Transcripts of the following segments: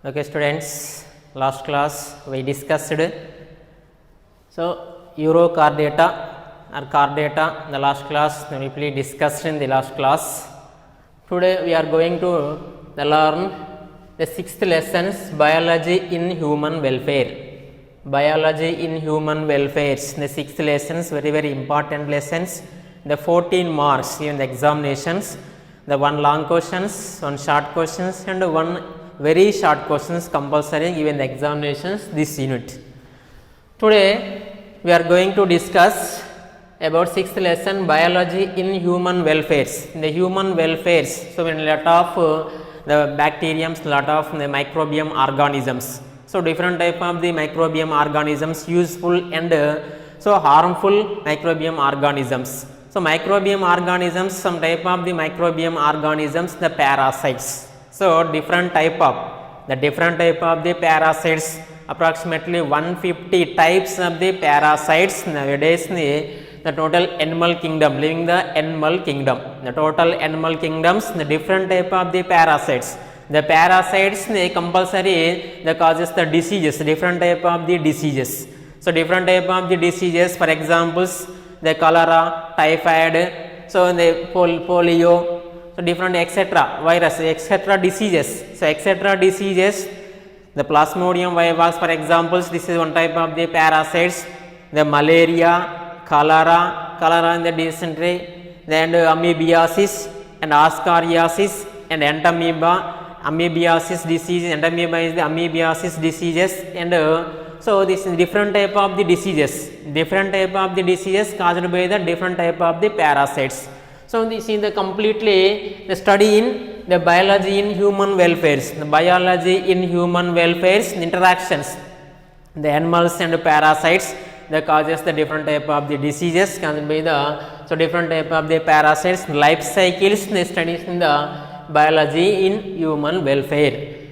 Okay, students, last class we discussed Eurochordata or chordata in the last class, we discussed in the last class. Today we are going to learn the sixth lessons, biology in human welfare. Biology in human welfare, the sixth lessons, very important lessons. The 14 marks in the examinations, the one long questions, one short questions and one very short questions compulsory given the examinations this unit. Today we are going to discuss about sixth lesson, biology in human welfares. In the human welfares, so when lot of the bacteriums, lot of the microbiome organisms. So different type of the microbiome organisms, useful and so harmful microbiome organisms. So microbiome organisms, some type of the microbiome organisms, the parasites. So different type of the parasites, approximately 150 types of the parasites nowadays the total animal kingdom, living the animal kingdom, the total animal kingdoms, the different type of the parasites. The parasites compulsory the causes the diseases, different type of the diseases. So different type of the diseases, for examples the cholera, typhoid, so the polio, so different etc. virus, etc. diseases. So etc. diseases, the Plasmodium vivax, for examples, this is one type of the parasites. The malaria, cholera in the dysentery, then amoebiasis and ascariasis and entamoeba, amoebiasis disease, entamoeba is the amoebiasis diseases, and so this is different type of the diseases, caused by the different type of the parasites. So this is the completely the study in the biology in human welfares, the biology in human welfares, interactions, the animals and parasites, the causes the different type of the diseases caused by the different type of the parasites, life cycles, the studies in the biology in human welfare.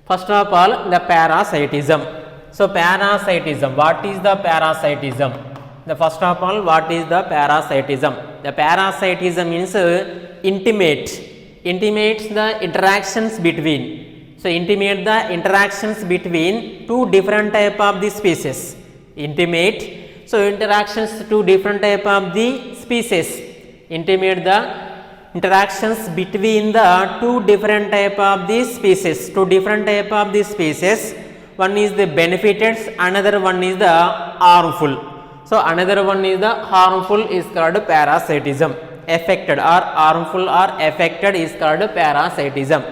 First of all, the parasitism. So parasitism, what is the parasitism? The first of all, what is the parasitism? The parasitism means intimates the interactions between. So intimate the interactions between two different type of the species. Intimate, so interactions to different type of the species. Intimate the interactions between the two different type of the species. Two different type of the species. One is the benefited, another one is the harmful. So another one is the harmful is called parasitism. Affected or harmful or affected is called parasitism.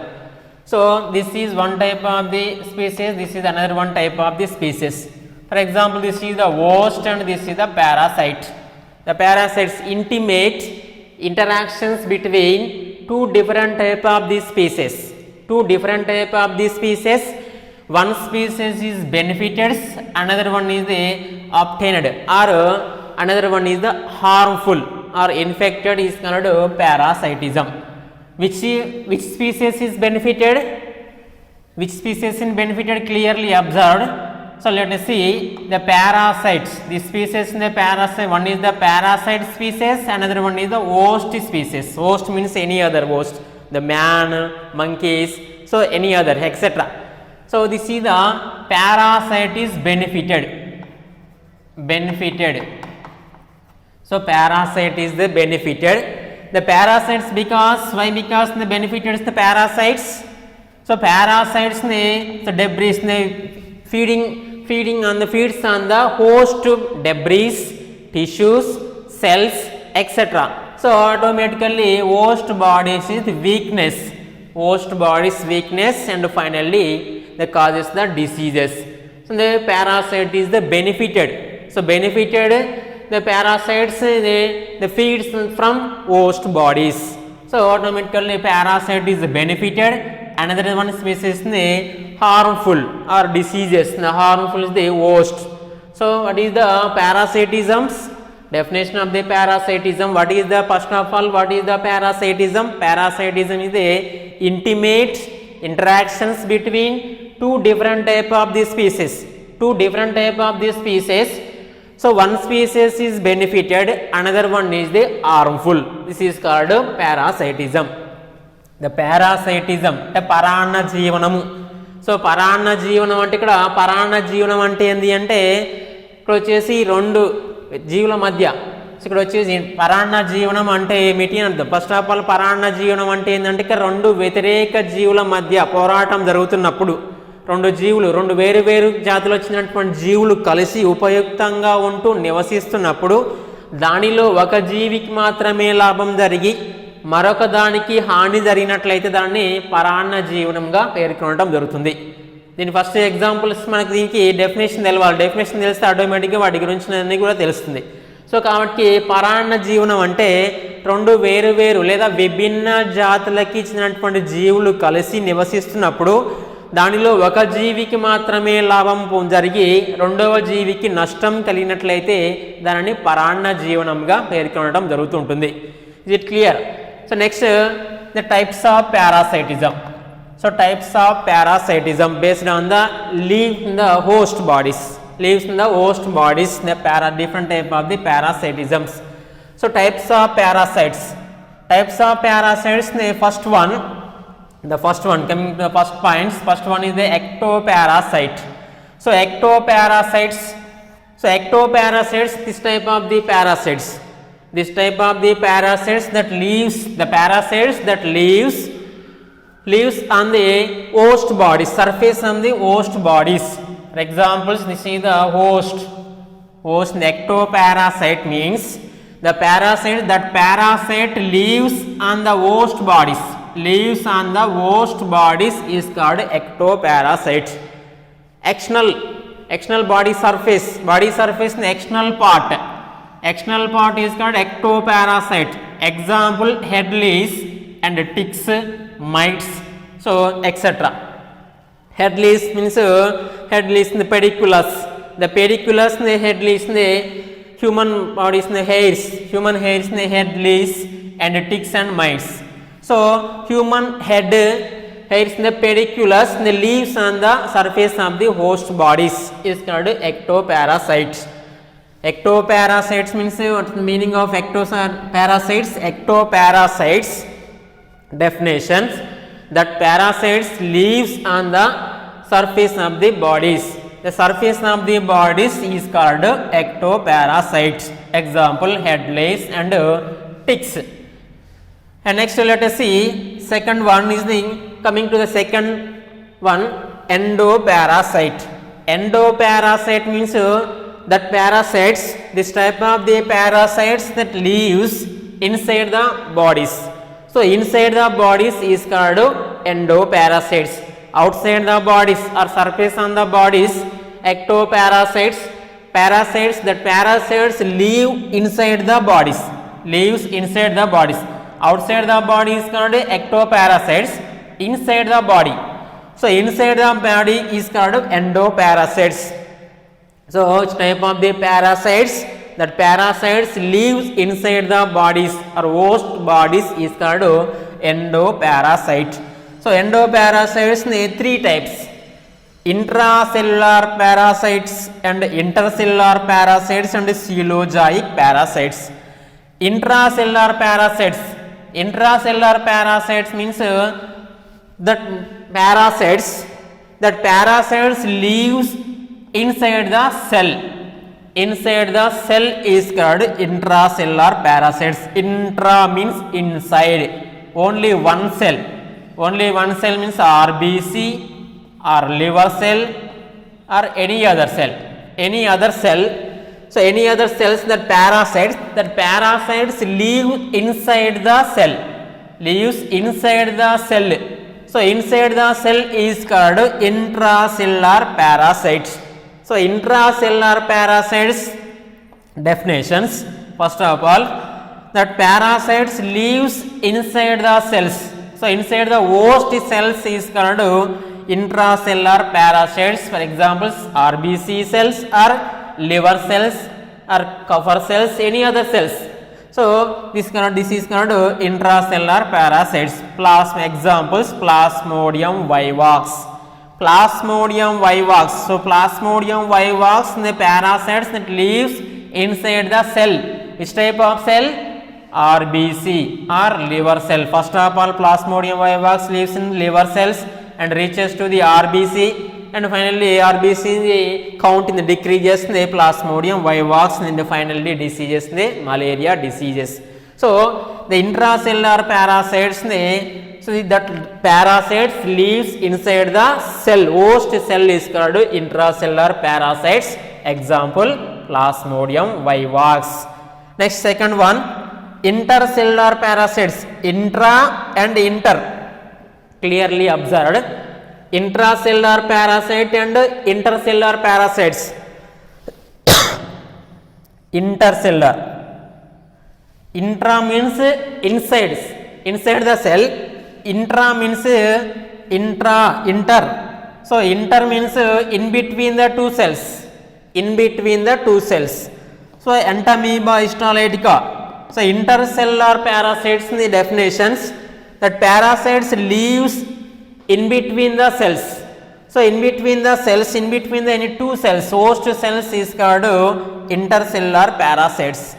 So this is one type of the species, this is another one type of the species. For example, this is the host and this is the parasite. The parasites intimate interactions between two different type of the species. Two different type of the species. One species is benefited, another one is the obtained, or another one is the harmful or infected is called parasitism. Which species is benefited? Which species is benefited? Clearly observed. So let us see the parasites. The species in the parasite, one is the parasite species, another one is the host species. Host means any other host, the man, monkeys, so any other, etc. So this is the parasite is benefited. So parasite is the benefited. The parasites because why? Because the benefited is the parasites. So parasites so debris feeding on the feeds on the host debris, tissues, cells, etc. So automatically host bodies is weakness. Host bodies weakness and finally the causes the diseases. So the parasite is the benefited. So benefited the parasites the feeds from host bodies. So automatically parasite is benefited. Another one species is harmful or diseases. The harmful is the host. So what is the parasitisms? Definition of the parasitism. What is the first of all? What is the parasitism? Parasitism is the intimate interactions between two different type of the species. So one species is benefited, another one is the harmful. This is called parasitism. The parasitism, the parana jeevanamu. So పరాన్న జీవనం అంటే ఇక్కడ పరాన్న జీవనం అంటే ఏంటి అంటే ఇక్కడ వచ్చేసి రెండు జీవుల మధ్య, ఇక్కడ వచ్చేసి పరాన్న జీవనం అంటే ఏమిటి అని అర్థం. ఫస్ట్ ఆఫ్ ఆల్ పరాన్న జీవనం అంటే ఏంటంటే ఇక్కడ రెండు వ్యతిరేక జీవుల మధ్య పోరాటం జరుగుతున్నప్పుడు, రెండు జీవులు, రెండు వేరు వేరు జాతులు వచ్చినటువంటి జీవులు కలిసి ఉపయుక్తంగా ఉంటూ నివసిస్తున్నప్పుడు దానిలో ఒక జీవికి మాత్రమే లాభం జరిగి మరొక దానికి హాని జరిగినట్లయితే దాన్ని పరాన్న జీవనంగా పేర్కొనడం జరుగుతుంది. దీని ఫస్ట్ ఎగ్జాంపుల్స్ మనకి దీనికి డెఫినేషన్ తెలవాలి. డెఫినేషన్ తెలిస్తే ఆటోమేటిక్గా వాటి గురించి అన్నీ కూడా తెలుస్తుంది. సో కాబట్టి పరాన్న జీవనం అంటే రెండు వేరు వేరు లేదా విభిన్న జాతులకి చెందినటువంటి జీవులు కలిసి నివసిస్తున్నప్పుడు దానిలో ఒక జీవికి మాత్రమే లాభం జరిగి రెండవ జీవికి నష్టం కలిగినట్లయితే దానిని పరాన్న జీవనంగా పేర్కొనడం జరుగుతుంటుంది. Is it clear? So next the types of parasitism. So types of parasitism based on the leaves in the host bodies. Leaves in the host bodies, the different type of the parasitisms. So types of parasites. Types of parasites, the first one coming to the first points. First one is the ectoparasite. So ectoparasites. So ectoparasites, this type of the parasites. This type of the parasites that lives, the parasites that lives on the host bodies, surface on the host bodies. For examples, this is the host. The ectoparasite means the parasite lives on the host bodies. Lives on the host bodies is called ectoparasite. External body surface the external part. External part is called ectoparasite. Example, head lice and ticks, mites, so etc. Head lice means head lice in the pediculus. The pediculus in the head lice in the human bodies in the hairs. Human hairs in the head lice and ticks and mites. So human head hairs in the pediculus and the leaves on the surface of the host bodies is called ectoparasite. Ectoparasites means what is the meaning of ectoparasites? Ectoparasites definitions, that parasites lives on the surface of the bodies. The surface of the bodies is called ectoparasites. Example, head lice and ticks. And next let us see second one is the coming to the second one, endoparasite. Endoparasite means that parasites, this type of the parasites that lives inside the bodies. So inside the bodies is called endoparasites. Outside the bodies or surface on the bodies, ectoparasites. Parasites, that parasites live inside the bodies. Lives inside the bodies. Outside the body is called ectoparasites. Inside the body. So inside the body is called endoparasites. So which type of the parasites? That parasites lives inside the bodies or host bodies is called endoparasite. So endoparasites three types: intracellular parasites and intercellular parasites and coelozoic parasites. Intracellular parasites means that parasites lives inside the cell. Inside the cell is called intracellular parasites. Intra means inside. Only one cell. Only one cell means RBC or liver cell or any other cell. Any other cell. So any other cells that parasites live inside the cell. Lives inside the cell. So inside the cell is called intracellular parasites. So intracellular parasites definitions, first of all, that parasites lives inside the cells. So inside the host cells is called intracellular parasites. For examples, RBC cells or liver cells or cover cells, any other cells. So this is called intracellular parasites. Examples, Plasmodium vivax. Plasmodium vivax. So Plasmodium vivax, the parasites that lives inside the cell. Which type of cell? RBC or liver cell. First of all, Plasmodium vivax lives in liver cells and reaches to the RBC, and finally RBC count in the decreases in the Plasmodium vivax, and finally diseases in the malaria diseases. So the intracellular parasites so that parasites lives inside the cell, host cell is called intracellular parasites. Example Plasmodium vivax. Next second one, intercellular parasites, intra and inter, clearly observed. Intracellular parasite and intercellular parasites. Intercellular, intra means inside the cell, intra means inter, so inter means in between the two cells, so entamoeba histolytica. So intercellular parasites in the definitions, that parasites lives in between the cells. So in between the any two cells, host cells is called intercellular parasites.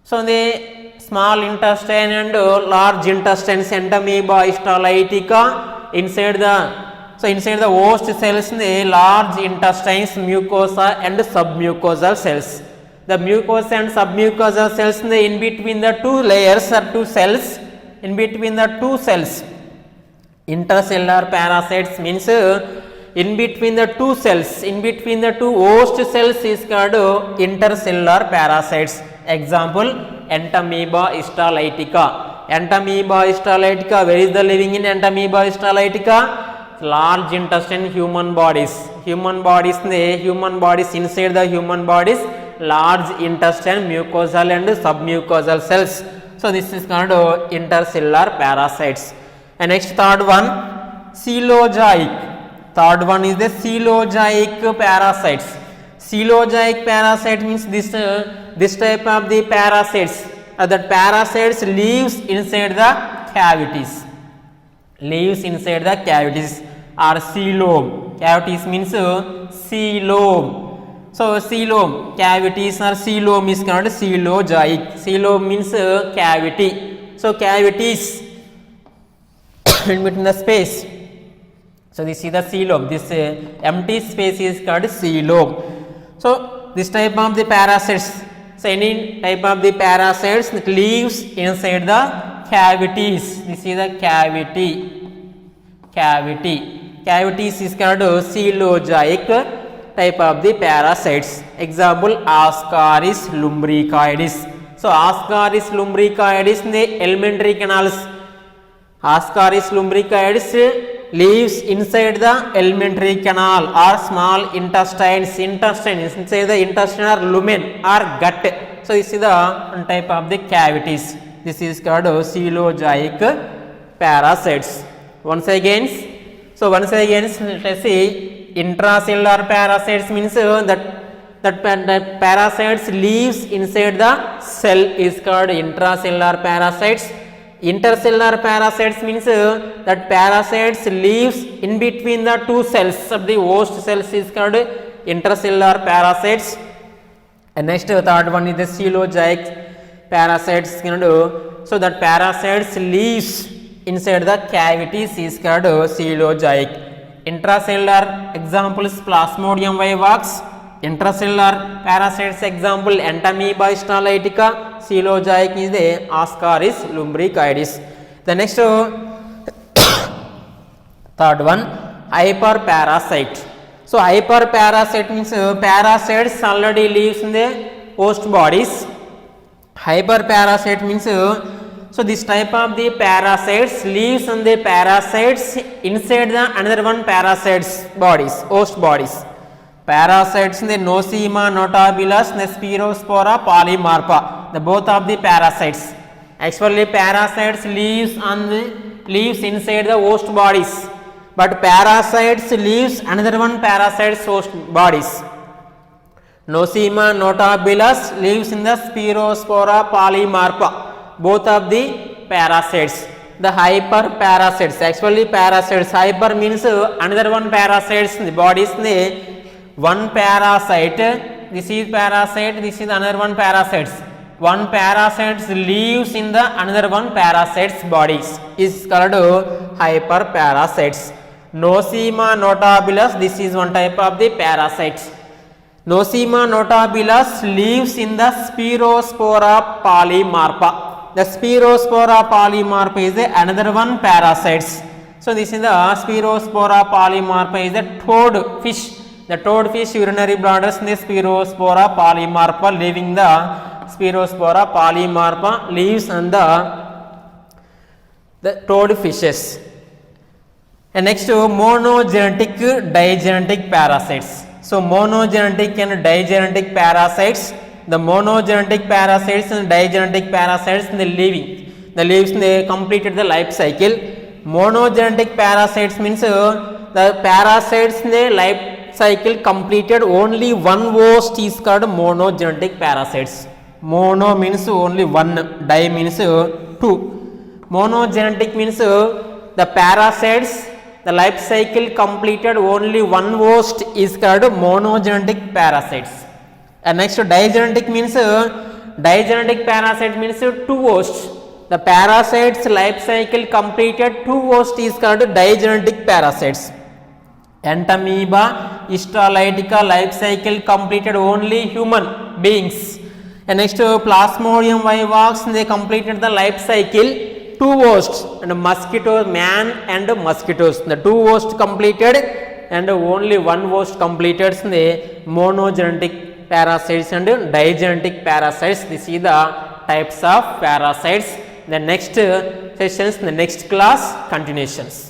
So the small intestine and large intestines, entamoeba histolytica, inside the host cells in the large intestines, mucosa and submucosal cells. The mucosa and submucosal cells in between the two layers or two cells, in between the two cells. Intercellular parasites means in between the two cells, in between the two host cells is called intercellular parasites. Example entamoeba histolytica. Entamoeba histolytica, where is the living in entamoeba histolytica? Large intestine, human bodies inside the human bodies, large intestine, mucosal and submucosal cells. So this is called intercellular parasites. And next third one, coelozoic. Third one is the coelozoic parasites. Coelozoic parasite means this type of the parasites, that parasites lives inside the cavities, or coelom. Cavities means coelom. So coelom, cavities or coelom is called coelozoic. Coelom means cavity. So cavities in between the space. So this is the coelom. This empty space is called coelom. So this type of the parasites. So any type of the parasites that lives inside the cavities. This is the cavity. Cavities is called coelozoic type of the parasites. Example Ascaris lumbricoides. So Ascaris lumbricoides in the alimentary canals. Ascaris lumbricoides lives inside the alimentary canal or small intestines. Inside the intestinal lumen or gut. So this is the one type of the cavities. This is called coelozoic parasites. Once again, let us see, intracellular parasites means that parasites lives inside the cell is called intracellular parasites. Intercellular parasites means that parasites lives in between the two cells of the host cells is called intercellular parasites. And next third one is the coelozoic parasites. So that parasites lives inside the cavities is called coelozoic. Intracellular examples Plasmodium vivax. Intracellular parasites example entamoeba histolytica. Coelozoic is the Ascaris lumbricoides. The next third one, hyperparasite. So hyperparasite means parasites already lives in the host bodies. Hyperparasite means so this type of the parasites lives on the parasites inside the another one parasites bodies, host bodies. Parasites in the Nosema notabilis, the Spirospora polymarpa, the both of the parasites. Actually parasites lives inside the host bodies, but parasites lives another one parasites host bodies. Nosema notabilis lives in the Spirospora polymarpa, both of the parasites. The hyperparasites, actually parasites, hyper means another one parasites in the bodies. One parasite, this is parasite, this is another one parasites. One parasite lives in the another one parasite's bodies is called hyperparasites. Nosema notabilis, this is one type of the parasite. Nosema notabilis lives in the Spirospora polymarpa. The Spirospora polymarpa is another one parasites. So this is the Spirospora polymarpa is the toad fish. The toad fish urinary bladders in the Spirospora polymarpa, living the Spirospora polymarpa lives on the toad fishes. And next monogenetic digenetic parasites. So monogenetic and digenetic parasites. The monogenetic parasites and digenetic parasites in the living. The leaves they completed the life cycle. Monogenetic parasites means the parasites in the life cycle completed only one host is called monogenetic parasites. Mono means only one, di means two. Monogenetic means the parasites, the life cycle completed only one host is called monogenetic parasites. And next digenetic means digenetic parasite means two hosts. The parasite's life cycle completed two hosts is called digenetic parasites. Entamoeba histolytica life cycle completed only human beings. And next Plasmodium vivax, they completed the life cycle two hosts, and mosquitoes, man and mosquitoes, the two hosts completed and only one host completed the monogenetic parasites and digenetic parasites. This is the types of parasites. The next sessions, the next class continuations.